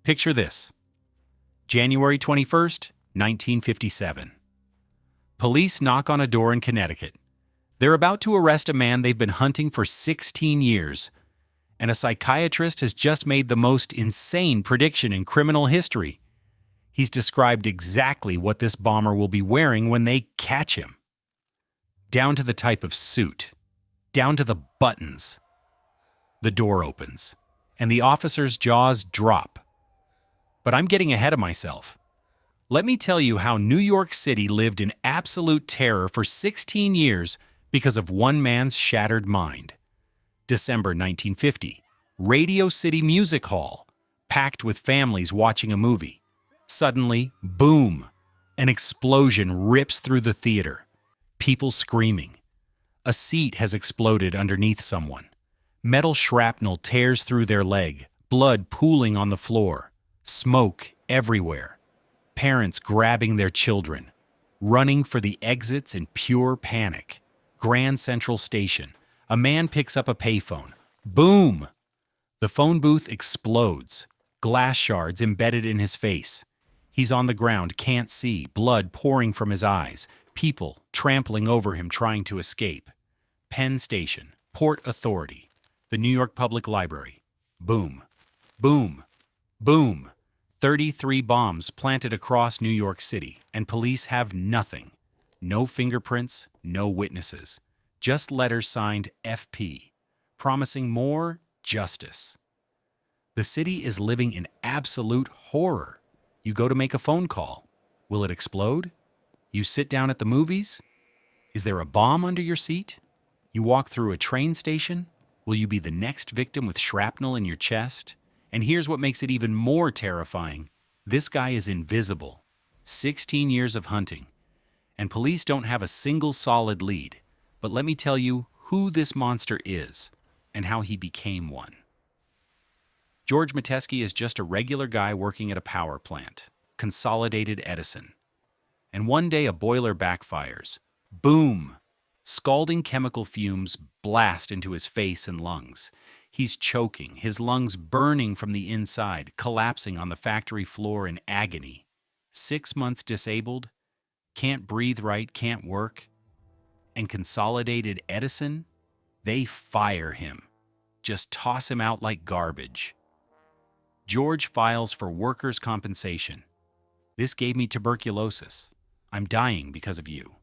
Picture this. January 21st, 1957. Police knock on a door in Connecticut. They're about to arrest a man they've been hunting for 16 years, and a psychiatrist has just made the most insane prediction in criminal history. He's described exactly what this bomber will be wearing when they catch him. Down to the type of suit, down to the buttons. The door opens, and the officer's jaws drop. But I'm getting ahead of myself. Let me tell you how New York City lived in absolute terror for 16 years because of one man's shattered mind. December 1950, Radio City Music Hall, packed with families watching a movie. Suddenly, boom! An explosion rips through the theater. People screaming. A seat has exploded underneath someone. Metal shrapnel tears through their leg, blood pooling on the floor. Smoke everywhere. Parents grabbing their children, running for the exits in pure panic. Grand Central Station. A man picks up a payphone. Boom! The phone booth explodes. Glass shards embedded in his face. He's on the ground, can't see, blood pouring from his eyes. People trampling over him trying to escape. Penn Station. Port Authority. The New York Public Library. Boom. Boom. Boom. 33 bombs planted across New York City, and police have nothing. No fingerprints, no witnesses. Just letters signed FP, promising more justice. The city is living in absolute horror. You go to make a phone call. Will it explode? You sit down at the movies? Is there a bomb under your seat? You walk through a train station? Will you be the next victim with shrapnel in your chest? And here's what makes it even more terrifying. This guy is invisible. 16 years of hunting. And police don't have a single solid lead. But let me tell you who this monster is and how he became one. George Metesky is just a regular guy working at a power plant, Consolidated Edison. And one day a boiler backfires. Boom! Scalding chemical fumes blast into his face and lungs. He's choking, his lungs burning from the inside, collapsing on the factory floor in agony. 6 months disabled, can't breathe right, can't work. And Consolidated Edison, they fire him. Just toss him out like garbage. George files for workers' compensation. This gave me tuberculosis. I'm dying because of you.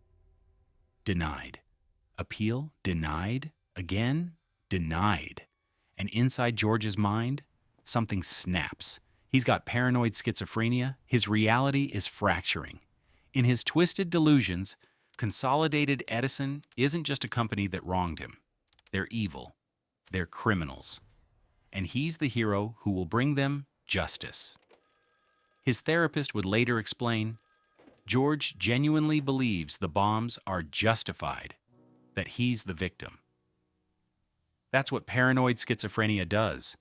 Denied. Appeal? Denied. Again? Denied. And inside George's mind, something snaps. He's got paranoid schizophrenia. His reality is fracturing. In his twisted delusions, Consolidated Edison isn't just a company that wronged him. They're evil. They're criminals. And he's the hero who will bring them justice. His therapist would later explain, George genuinely believes the bombs are justified, that he's the victim. That's what paranoid schizophrenia does.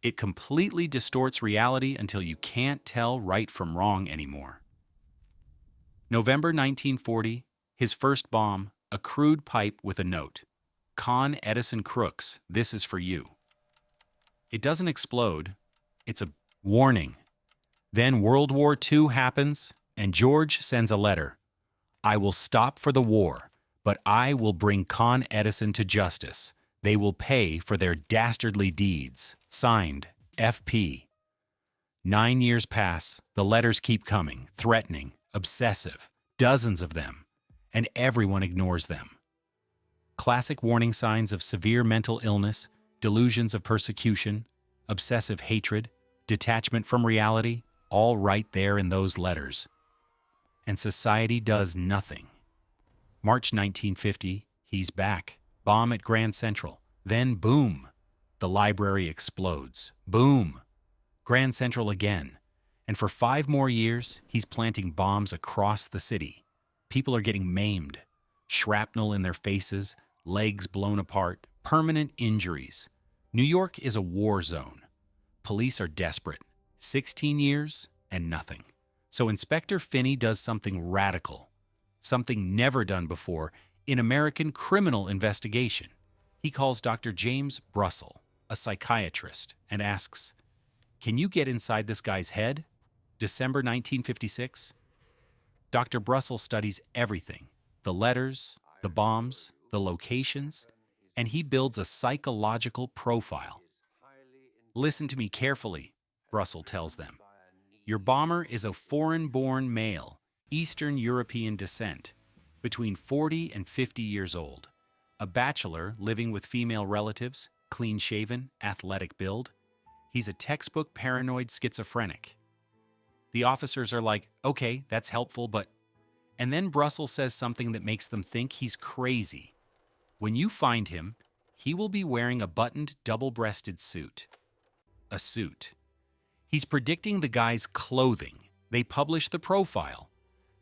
It completely distorts reality until you can't tell right from wrong anymore. November 1940, his first bomb, a crude pipe with a note. Con Edison crooks, this is for you. It doesn't explode. It's a warning. Then World War II happens, and George sends a letter. I will stop for the war, but I will bring Con Edison to justice. They will pay for their dastardly deeds. Signed, FP. 9 years pass, the letters keep coming, threatening, obsessive, dozens of them, and everyone ignores them. Classic warning signs of severe mental illness, delusions of persecution, obsessive hatred, detachment from reality, all right there in those letters. And society does nothing. March 1950, he's back. Bomb at Grand Central. Then boom! The library explodes. Boom! Grand Central again. And for 5 more years, he's planting bombs across the city. People are getting maimed. Shrapnel in their faces, legs blown apart, permanent injuries. New York is a war zone. Police are desperate. 16 years and nothing. So Inspector Finney does something radical, something never done before in American criminal investigation. He calls Dr. James Brussel, a psychiatrist, and asks, Can you get inside this guy's head? December 1956. Dr. Brussel studies everything, the letters, the bombs, the locations, and he builds a psychological profile. Listen to me carefully, Brussel tells them. Your bomber is a foreign-born male, Eastern European descent, between 40 and 50 years old, a bachelor living with female relatives, clean-shaven, athletic build. He's a textbook paranoid schizophrenic. The officers are like, okay, that's helpful, but... And then Brussel says something that makes them think he's crazy. When you find him, he will be wearing a buttoned, double-breasted suit. A suit. He's predicting the guy's clothing. They publish the profile.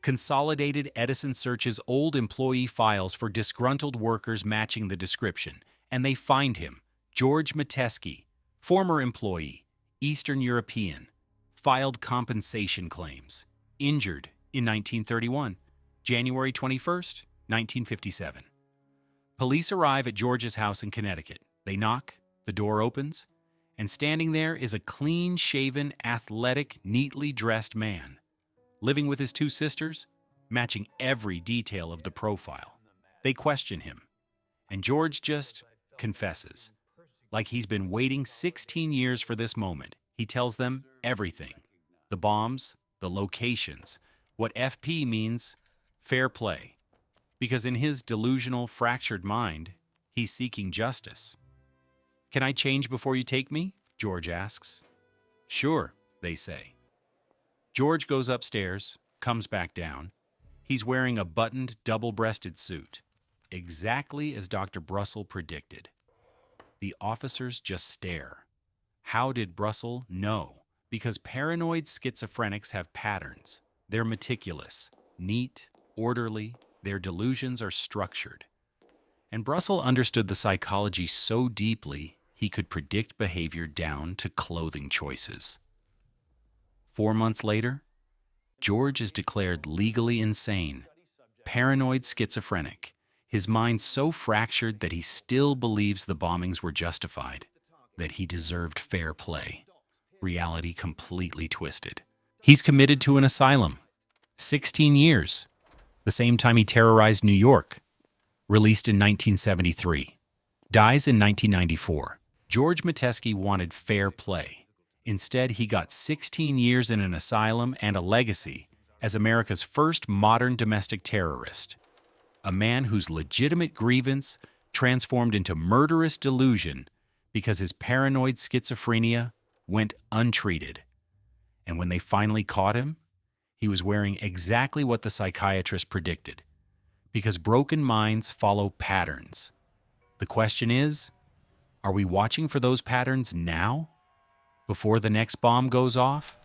Consolidated Edison searches old employee files for disgruntled workers matching the description, and they find him, George Metesky, former employee, Eastern European, filed compensation claims, injured in 1931, January 21st, 1957. Police arrive at George's house in Connecticut. They knock, the door opens, and standing there is a clean-shaven, athletic, neatly dressed man, living with his two sisters, matching every detail of the profile. They question him, and George just confesses, like he's been waiting 16 years for this moment. He tells them everything, the bombs, the locations, what FP means, fair play, because in his delusional, fractured mind, he's seeking justice. Can I change before you take me? George asks. Sure, they say. George goes upstairs, comes back down. He's wearing a buttoned, double-breasted suit, exactly as Dr. Brussel predicted. The officers just stare. How did Brussel know? Because paranoid schizophrenics have patterns. They're meticulous, neat, orderly. Their delusions are structured. And Brussel understood the psychology so deeply, he could predict behavior down to clothing choices. 4 months later, George is declared legally insane, paranoid schizophrenic, his mind so fractured that he still believes the bombings were justified, that he deserved fair play. Reality completely twisted. He's committed to an asylum. 16 years, the same time he terrorized New York. Released in 1973. Dies in 1994. George Metesky wanted fair play. Instead, he got 16 years in an asylum and a legacy as America's first modern domestic terrorist. A man whose legitimate grievance transformed into murderous delusion because his paranoid schizophrenia went untreated. And when they finally caught him, he was wearing exactly what the psychiatrist predicted. Because broken minds follow patterns. The question is, are we watching for those patterns now? Before the next bomb goes off?